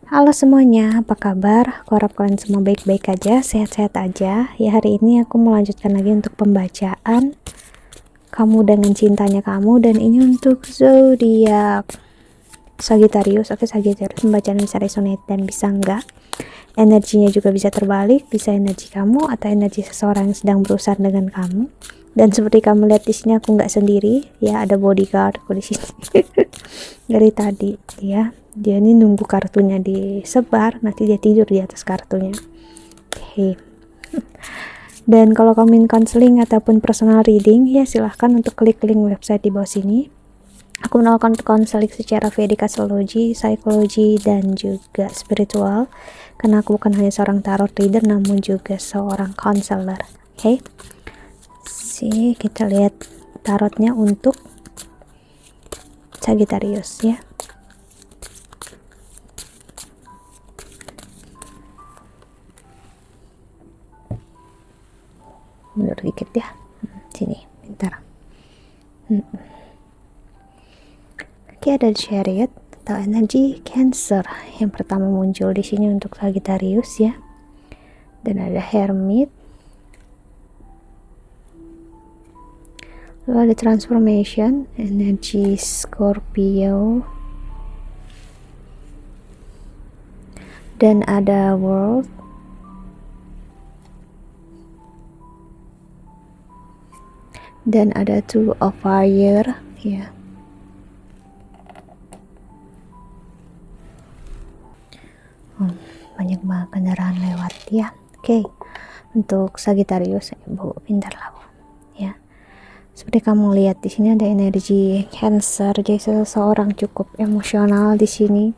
Halo semuanya, apa kabar? Aku harap kalian semua baik-baik aja, sehat-sehat aja. Ya, hari ini aku melanjutkan lagi untuk pembacaan Kamu dengan Cintanya Kamu, dan ini untuk zodiak Sagittarius. Oke, Sagittarius, pembacaan bisa resonate dan bisa enggak. Energinya juga bisa terbalik, bisa energi kamu atau energi seseorang yang sedang berurusan dengan kamu. Dan seperti kamu lihat di sini, aku nggak sendiri, ya, ada bodyguard aku di sini. Dari tadi, ya, dia ini nunggu kartunya disebar, nanti dia tidur di atas kartunya. Oke. Dan kalau kamu ingin counseling ataupun personal reading, ya silahkan untuk klik link website di bawah sini. Aku menawarkan konseling secara Vedic astrologi, psikologi, dan juga spiritual. Karena aku bukan hanya seorang tarot reader, namun juga seorang counselor. Oke, kita lihat tarotnya untuk Sagittarius, ya. Mundur dikit ya, sini, bentar. Oke, ada Chariot atau energi Cancer yang pertama muncul di sini untuk Sagittarius, ya. Dan ada Hermit. Lalu ada Transformation, energi Scorpio. Dan ada World. Dan ada Two of Fire, ya. Banyak banget kendaraan lewat, ya. Oke, untuk Sagittarius, Bu, pintar lah, Bu, ya. Seperti kamu lihat di sini ada energi Cancer, jadi seseorang cukup emosional di sini,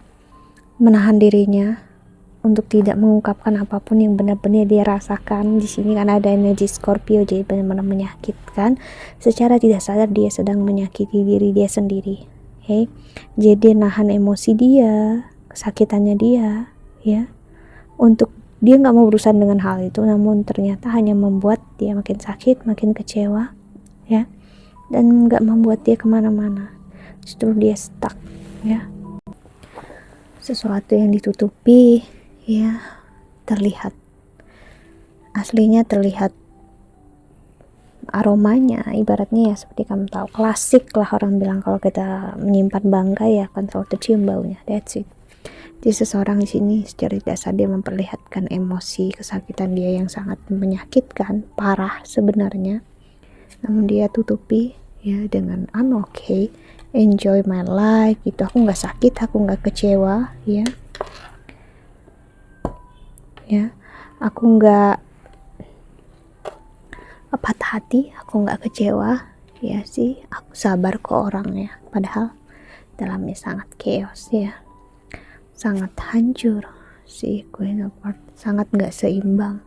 menahan dirinya untuk tidak mengungkapkan apapun yang benar-benar dia rasakan di sini, karena ada energi Scorpio, jadi benar-benar menyakitkan. Secara tidak sadar dia sedang menyakiti diri dia sendiri. Oke, jadi nahan emosi dia, kesakitannya dia, ya, untuk dia nggak mau berurusan dengan hal itu, namun ternyata hanya membuat dia makin sakit, makin kecewa, ya, dan nggak membuat dia kemana-mana, justru dia stuck, ya. Sesuatu yang ditutupi, ya, terlihat aslinya, terlihat aromanya, ibaratnya ya seperti kamu tahu, klasik lah orang bilang kalau kita menyimpan bangkai ya akan selalu tercium baunya. That's it. Jadi seseorang di sini secara tidak sadar dia memperlihatkan emosi kesakitan dia yang sangat menyakitkan, parah sebenarnya, namun dia tutupi, ya, dengan I'm okay, enjoy my life, gitu. Aku nggak sakit, aku nggak kecewa, ya, aku nggak patah hati, aku nggak kecewa, ya sih, aku sabar ke orangnya, padahal dalamnya sangat chaos, ya, sangat hancur. Si Queen of Earth sangat nggak seimbang,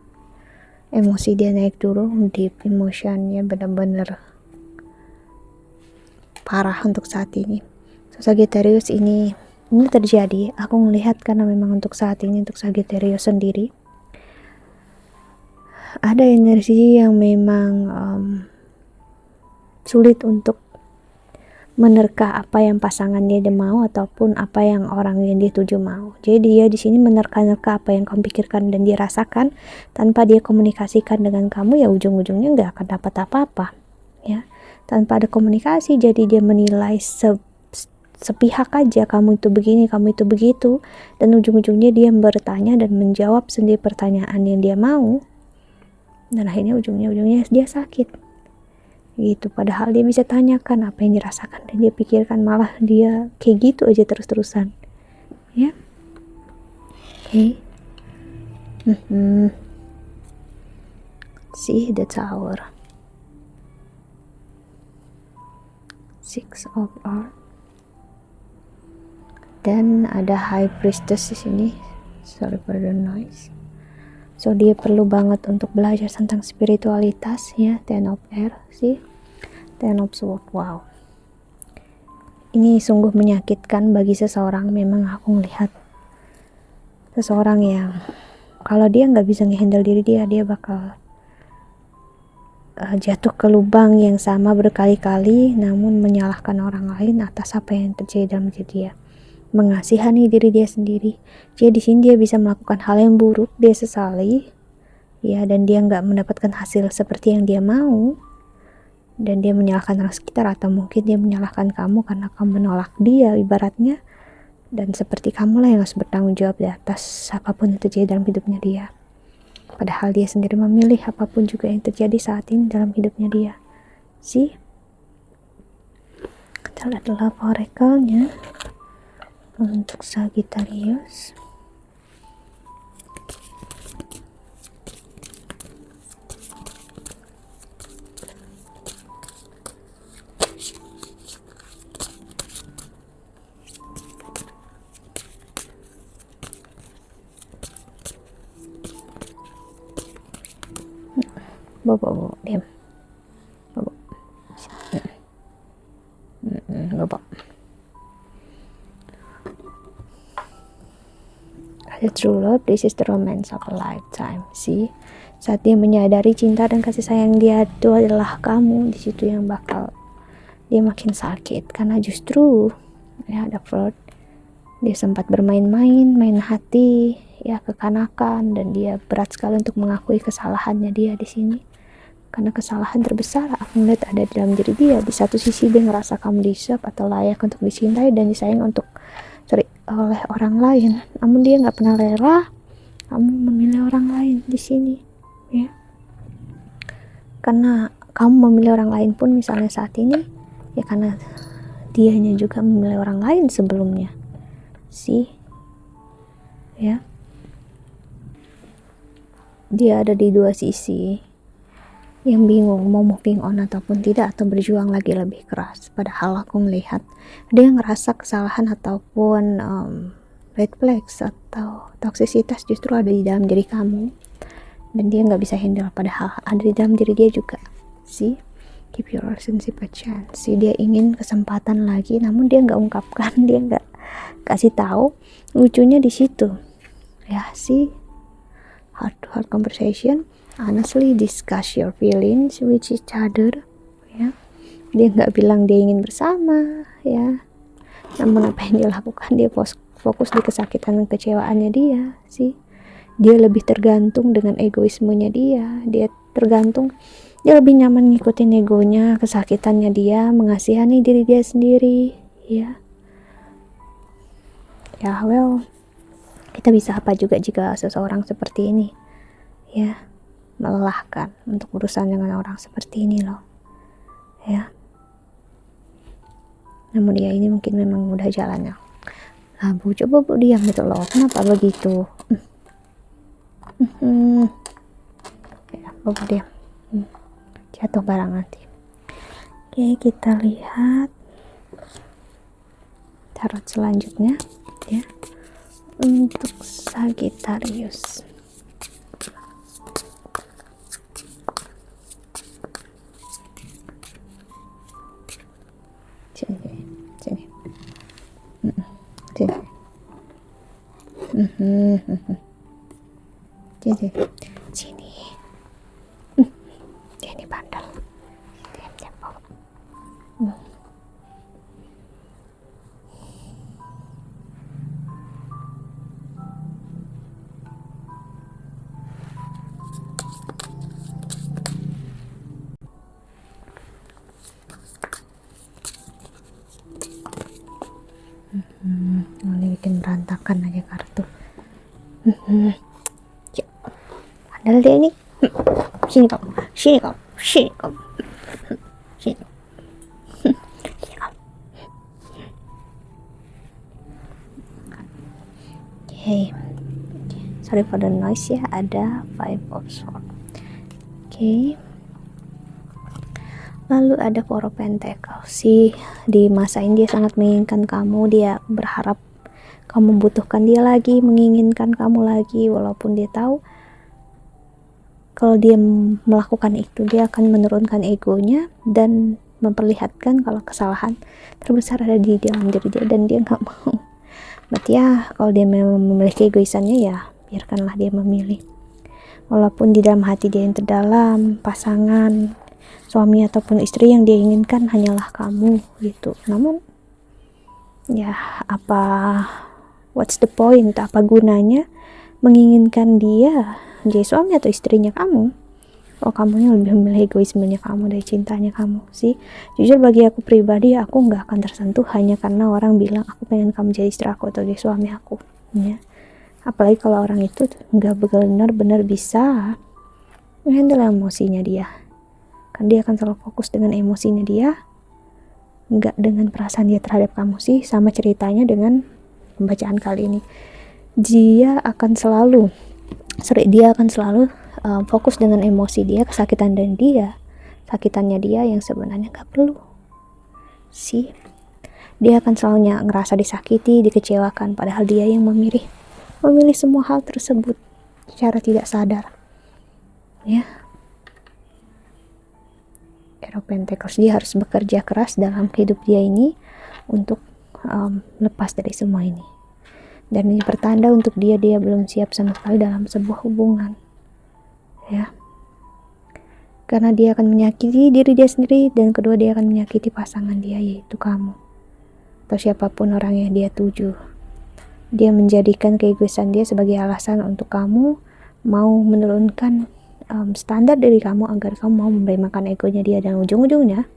emosi dia naik turun, deep emotionnya benar-benar parah untuk saat ini. Sagittarius ini terjadi, aku melihat karena memang untuk saat ini, untuk Sagittarius sendiri ada energi yang memang sulit untuk menerka apa yang pasangannya dia mau ataupun apa yang orang yang dia tuju mau. Jadi dia di sini menerka-nerka apa yang kamu pikirkan dan dia rasakan, tanpa dia komunikasikan dengan kamu, ya ujung-ujungnya nggak akan dapat apa-apa, ya. Tanpa ada komunikasi, jadi dia menilai sepihak aja, kamu itu begini, kamu itu begitu, dan ujung-ujungnya dia bertanya dan menjawab sendiri pertanyaan yang dia mau, dan akhirnya ujungnya dia sakit, gitu. Padahal dia bisa tanyakan apa yang dirasakan dan dia pikirkan, malah dia kayak gitu aja terus-terusan, ya. Oke. See the Tower, Six of Earth, dan ada High Priestess di sini. Sorry for the noise. So dia perlu banget untuk belajar tentang spiritualitas, ya. Ten of Air, sih, Ten of Swords. Wow, ini sungguh menyakitkan bagi seseorang. Memang aku melihat seseorang yang kalau dia nggak bisa ngehandle diri dia bakal jatuh ke lubang yang sama berkali-kali, namun menyalahkan orang lain atas apa yang terjadi dalam diri dia. mengasihani diri dia sendiri. Jadi di sini dia bisa melakukan hal yang buruk, dia sesali, ya, dan dia nggak mendapatkan hasil seperti yang dia mau, dan dia menyalahkan orang sekitar, atau mungkin dia menyalahkan kamu karena kamu menolak dia ibaratnya, dan seperti kamulah yang harus bertanggung jawab di atas apapun yang terjadi dalam hidupnya dia. Padahal dia sendiri memilih apapun juga yang terjadi saat ini dalam hidupnya dia. Kita lihat love oracle-nya untuk Sagittarius. Bobo, diam. Bobo. Bobo. The true love, this is the romance of a lifetime. Saat dia menyadari cinta dan kasih sayang dia itu adalah kamu, di situ yang bakal dia makin sakit, karena justru ya ada flirt, dia sempat bermain-main, main hati, ya kekanakan, dan dia berat sekali untuk mengakui kesalahannya dia di sini. Karena kesalahan terbesar aku melihat ada di dalam diri dia. Di satu sisi dia ngerasa kamu deserve atau layak untuk dicintai dan disayang oleh orang lain, namun dia nggak pernah rela kamu memilih orang lain di sini, ya. Karena kamu memilih orang lain pun misalnya saat ini, ya karena dianya juga memilih orang lain sebelumnya, ya. Dia ada di dua sisi, yang bingung mau moving on ataupun tidak, atau berjuang lagi lebih keras. Padahal aku melihat dia ngerasa kesalahan ataupun red flags atau toksisitas justru ada di dalam diri kamu, dan dia nggak bisa handle, padahal ada di dalam diri dia juga. Give your relationship a chance. Dia ingin kesempatan lagi, namun dia nggak ungkapkan, dia nggak kasih tahu. Lucunya di situ, ya. Heart to heart conversation, honestly discuss your feelings with each other, ya. Dia nggak bilang dia ingin bersama, ya, namun apa yang dia lakukan, dia fokus di kesakitan dan kecewaannya dia. Dia lebih tergantung dengan egoismenya dia lebih nyaman ngikutin egonya, kesakitannya dia, mengasihani diri dia sendiri, ya. Well, kita bisa apa juga jika seseorang seperti ini, ya, melelahkan untuk urusan dengan orang seperti ini loh, ya. Namun dia ini mungkin memang udah jalannya. Bu, coba Bu diam gitu loh, kenapa begitu? Ya, Bu diam. Jatuh barang nanti. Oke, kita lihat tarot selanjutnya, ya, untuk Sagittarius. Sini. Dia ini bandel. Diam bawa. Ini bikin berantakan aja kartu. Padahal dia ini, sini kamu. Sini kamu. Okay. Sorry for the noise ya, ada 5 of Swords. Okay. Lalu ada Four of Pentacles. Di masa ini dia sangat menginginkan kamu, dia berharap kamu membutuhkan dia lagi, menginginkan kamu lagi, walaupun dia tahu kalau dia melakukan itu dia akan menurunkan egonya dan memperlihatkan kalau kesalahan terbesar ada di dalam diri dia, dan dia nggak mau. Berarti ya kalau dia memang memiliki egoisannya, ya biarkanlah dia memilih, walaupun di dalam hati dia yang terdalam, pasangan, suami ataupun istri yang dia inginkan hanyalah kamu gitu. Namun Ya, what's the point, apa gunanya menginginkan dia jadi suami atau istrinya kamu kalau kamunya lebih memilih egoismenya kamu dari cintanya kamu sih. Jujur bagi aku pribadi, aku nggak akan tersentuh hanya karena orang bilang aku pengen kamu jadi istri aku atau jadi suami aku, ya. Apalagi kalau orang itu nggak benar-benar bisa handle emosinya dia, kan dia akan selalu fokus dengan emosinya dia, nggak dengan perasaan dia terhadap kamu sih. Sama ceritanya dengan pembacaan kali ini, dia akan selalu fokus dengan emosi dia, sakitannya dia yang sebenarnya nggak perlu sih. Dia akan selalu ngerasa disakiti, dikecewakan, padahal dia yang memilih semua hal tersebut secara tidak sadar, ya. Hero Pentacles, dia harus bekerja keras dalam hidup dia ini untuk lepas dari semua ini, dan ini pertanda untuk dia belum siap sama sekali dalam sebuah hubungan, ya, karena dia akan menyakiti diri dia sendiri, dan kedua dia akan menyakiti pasangan dia, yaitu kamu atau siapapun orang yang dia tuju. Dia menjadikan keegoisan dia sebagai alasan untuk kamu mau menurunkan standar diri kamu agar kamu mau memberikan egonya dia, dan ujung-ujungnya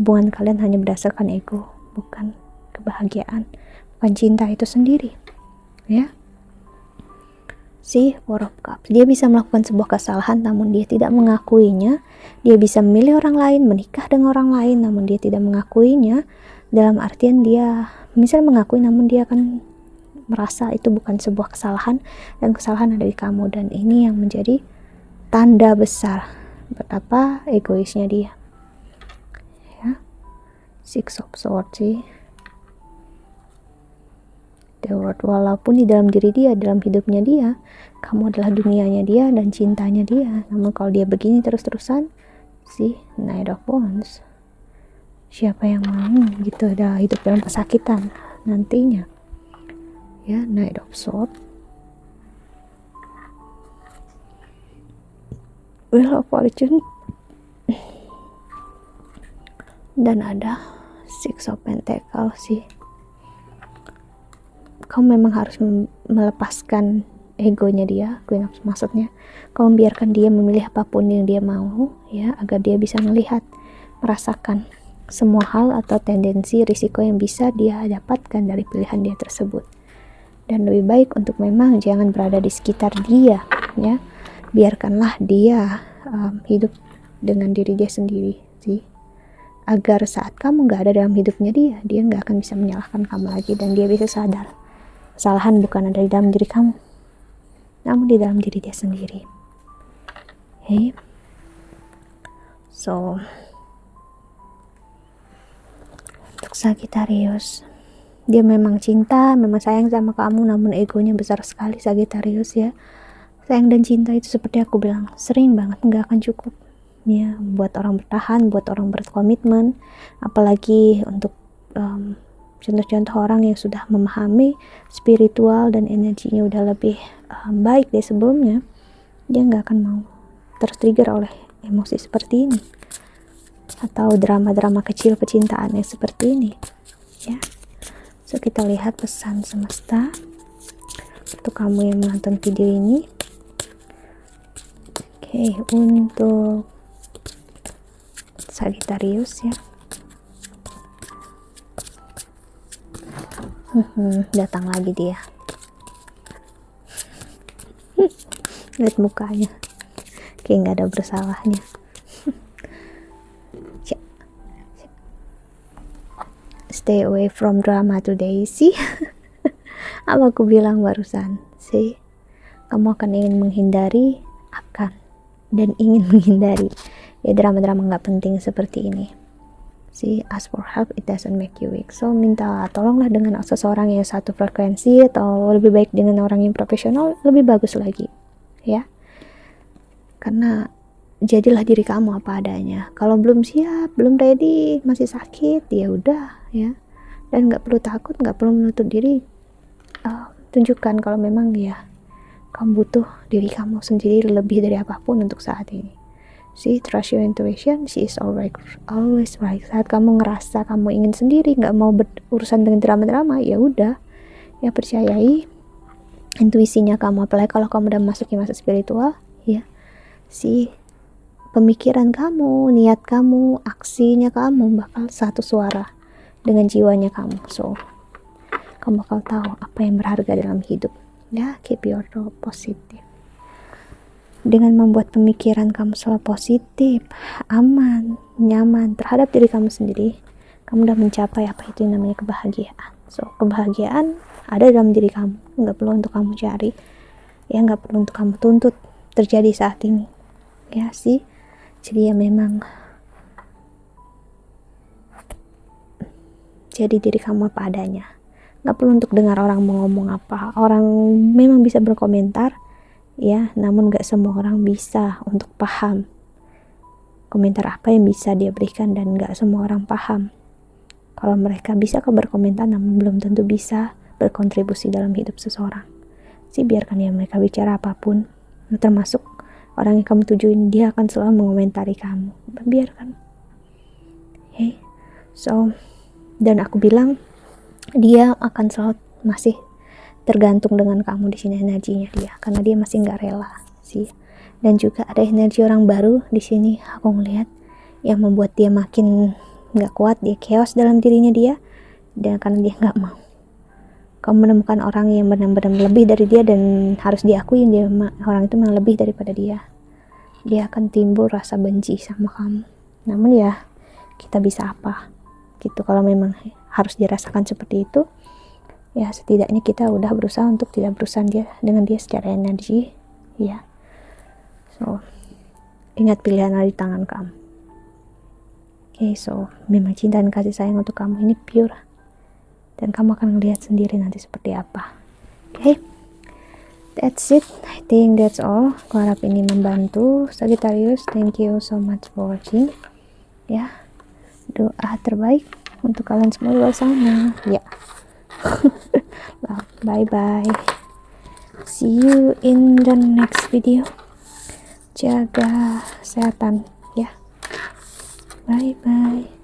hubungan kalian hanya berdasarkan ego, bukan kebahagiaan, bukan cinta itu sendiri, ya. Si Four of Cups, dia bisa melakukan sebuah kesalahan namun dia tidak mengakuinya. Dia bisa memilih orang lain, menikah dengan orang lain namun dia tidak mengakuinya, dalam artian dia misalnya mengakui namun dia akan merasa itu bukan sebuah kesalahan, dan kesalahan ada di kamu, dan ini yang menjadi tanda besar betapa egoisnya dia, ya. Six of Swords sih, The World, walaupun di dalam diri dia, dalam hidupnya dia, kamu adalah dunianya dia dan cintanya dia, namun kalau dia begini terus-terusan sih, Knight of Wands, siapa yang mau gitu dah hidup dalam kesakitan nantinya, ya. Knight of Swords, Wheel of Fortune, dan ada Six of Pentacles sih. Kamu memang harus melepaskan egonya dia, maksudnya kamu biarkan dia memilih apapun yang dia mau, ya, agar dia bisa melihat, merasakan semua hal atau tendensi risiko yang bisa dia dapatkan dari pilihan dia tersebut. Dan lebih baik untuk memang jangan berada di sekitar dia, ya. Biarkanlah dia hidup dengan diri dia sendiri sih, agar saat kamu gak ada dalam hidupnya dia gak akan bisa menyalahkan kamu lagi, dan dia bisa sadar kesalahan bukan ada di dalam diri kamu namun di dalam diri dia sendiri. Okay. So untuk Sagittarius, dia memang cinta, memang sayang sama kamu, namun egonya besar sekali Sagittarius, ya. Sayang dan cinta itu seperti aku bilang sering banget nggak akan cukup, ya, buat orang bertahan, buat orang berkomitmen, apalagi untuk contoh-contoh orang yang sudah memahami spiritual dan energinya udah lebih baik dari sebelumnya. Dia nggak akan mau tertrigger oleh emosi seperti ini atau drama-drama kecil percintaan yang seperti ini, ya. So kita lihat pesan semesta untuk kamu yang menonton video ini. Oke, untuk Sagittarius, ya. Datang lagi dia. Lihat mukanya, kayak nggak ada bersalahnya. Stay away from drama today, sih. Apa aku bilang barusan, sih. Kamu akan ingin menghindari, ingin menghindari ya drama-drama nggak penting seperti ini. See, ask for help, it doesn't make you weak. So minta tolonglah dengan seseorang yang satu frekuensi, atau lebih baik dengan orang yang profesional, lebih bagus lagi, ya. Karena jadilah diri kamu apa adanya. Kalau belum siap, belum ready, masih sakit, ya udah, ya. Dan nggak perlu takut, nggak perlu menutup diri. Tunjukkan kalau memang ya kamu butuh diri kamu sendiri lebih dari apapun untuk saat ini. See, trust your intuition, she is always right. Saat kamu ngerasa kamu ingin sendiri, nggak mau berurusan dengan drama-drama, ya udah, ya percayai intuisinya kamu. Apalagi kalau kamu udah masuk ke masa spiritual, ya, si pemikiran kamu, niat kamu, aksinya kamu bakal satu suara dengan jiwanya kamu. So, kamu bakal tahu apa yang berharga dalam hidup. Ya, keep your thought positive. Dengan membuat pemikiran kamu selalu positif, aman, nyaman terhadap diri kamu sendiri, kamu udah mencapai apa itu yang namanya kebahagiaan. So, kebahagiaan ada dalam diri kamu, nggak perlu untuk kamu cari, ya nggak perlu untuk kamu tuntut terjadi saat ini, ya sih. Jadi ya memang jadi diri kamu apa adanya, nggak perlu untuk dengar orang mau ngomong apa. Orang memang bisa berkomentar, ya, namun gak semua orang bisa untuk paham komentar apa yang bisa dia berikan, dan gak semua orang paham. Kalau mereka bisa berkomentar, namun belum tentu bisa berkontribusi dalam hidup seseorang. Sih, biarkan ya mereka bicara apapun, termasuk orang yang kamu tujuin, dia akan selalu mengomentari kamu. Biarkan. Okay. So, dan aku bilang dia akan selalu masih tergantung dengan kamu di sini, energinya dia, karena dia masih nggak rela sih. Dan juga ada energi orang baru di sini, aku ngelihat, yang membuat dia makin nggak kuat, dia chaos dalam dirinya dia, dan karena dia nggak mau kamu menemukan orang yang benar-benar lebih dari dia dan harus diakui dia, orang itu memang lebih daripada dia akan timbul rasa benci sama kamu. Namun ya kita bisa apa gitu, kalau memang harus dirasakan seperti itu, ya setidaknya kita udah berusaha untuk tidak berurusan dengan dia secara energi, ya. So, ingat pilihan ada di tangan kamu. Okay, so memang cinta dan kasih sayang untuk kamu ini pure, dan kamu akan melihat sendiri nanti seperti apa. Okay, that's it. I think that's all. Aku harap ini membantu. Sagittarius, thank you so much for watching. Ya, doa terbaik untuk kalian semua di luar sana. Ya. Bye bye, see you in the next video. Jaga kesehatan ya, bye bye.